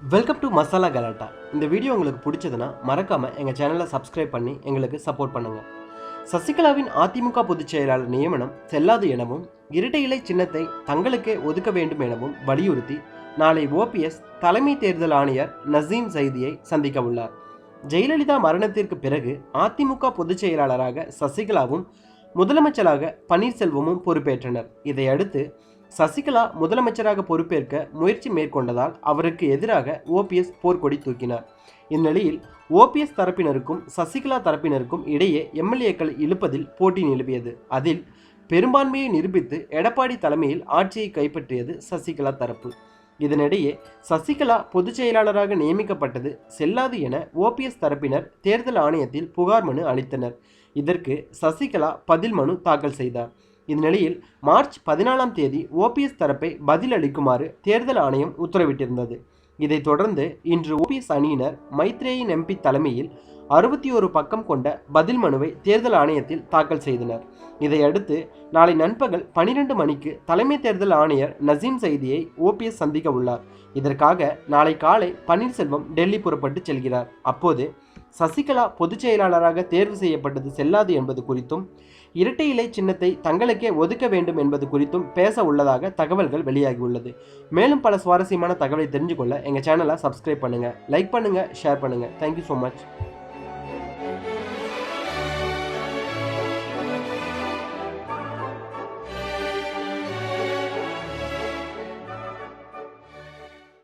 Welcome to masala கலாட்டா. இந்த video உங்களுக்கு பிடிச்சதுன்னா மறக்காமல் எங்கள் சேனலை சப்ஸ்கிரைப் பண்ணி எங்களுக்கு சப்போர்ட் பண்ணுங்கள். சசிகலாவின் அதிமுக பொதுச் செயலாளர் நியமனம் செல்லாது எனவும் இரட்டை இலை சின்னத்தை தங்களுக்கே ஒதுக்க வேண்டும் எனவும் வலியுறுத்தி நாளை ஓபிஎஸ் தலைமை தேர்தல் ஆணையர் நசீம் சைதியை சந்திக்க உள்ளார். ஜெயலலிதா மரணத்திற்கு பிறகு அதிமுக பொதுச் செயலாளராக சசிகலாவும் முதலமைச்சராக பன்னீர்செல்வமும் பொறுப்பேற்றனர். இதையடுத்து சசிகலா முதலமைச்சராக பொறுப்பேற்க முயற்சி மேற்கொண்டதால் அவருக்கு எதிராக ஓபிஎஸ் போர்க்கொடி தூக்கினார். இந்நிலையில் ஓபிஎஸ் தரப்பினருக்கும் சசிகலா தரப்பினருக்கும் இடையே எம்எல்ஏக்கள் இழுப்பதில் போட்டி நிலவியது. அதில் பெரும்பான்மையை நிரூபித்து எடப்பாடி தலைமையில் ஆட்சியை கைப்பற்றியது சசிகலா தரப்பு. இதனிடையே சசிகலா பொதுச் செயலாளராக நியமிக்கப்பட்டது செல்லாது என ஓபிஎஸ் தரப்பினர் தேர்தல் ஆணையத்தில் புகார் மனு அளித்தனர். இதற்கு சசிகலா பதில் மனு தாக்கல் செய்தார். இந்நிலையில் மார்ச் 14ஆம் தேதி ஓபிஎஸ் தரப்பை பதில் அளிக்குமாறு தேர்தல் ஆணையம் உத்தரவிட்டிருந்தது. இதைத் தொடர்ந்து இன்று ஓபிஎஸ் அணியினர் மைத்ரேயின் எம்பி தலைமையில் 61 பக்கம் கொண்ட பதில் மனுவை தேர்தல் ஆணையத்தில் தாக்கல் செய்தனர். இதையடுத்து நாளை நண்பகல் 12 மணிக்கு தலைமை தேர்தல் ஆணையர் நசீம் சைதியை ஓபிஎஸ் சந்திக்க உள்ளார். இதற்காக நாளை காலை பன்னீர்செல்வம் டெல்லி புறப்பட்டு செல்கிறார். அப்போது சசிகலா பொதுச் செயலாளராக தேர்வு செய்யப்பட்டது செல்லாது என்பது குறித்தும் இரட்டை இலை சின்னத்தை தங்களுக்கே ஒதுக்க வேண்டும் என்பது குறித்தும் பேச உள்ளதாக தகவல்கள் வெளியாகியுள்ளது. மேலும் பல சுவாரஸ்யமான தகவலை தெரிஞ்சு கொள்ள எங்கள் சேனலை சப்ஸ்கிரைப் பண்ணுங்கள், லைக் பண்ணுங்கள், ஷேர் பண்ணுங்கள். Thank you so much.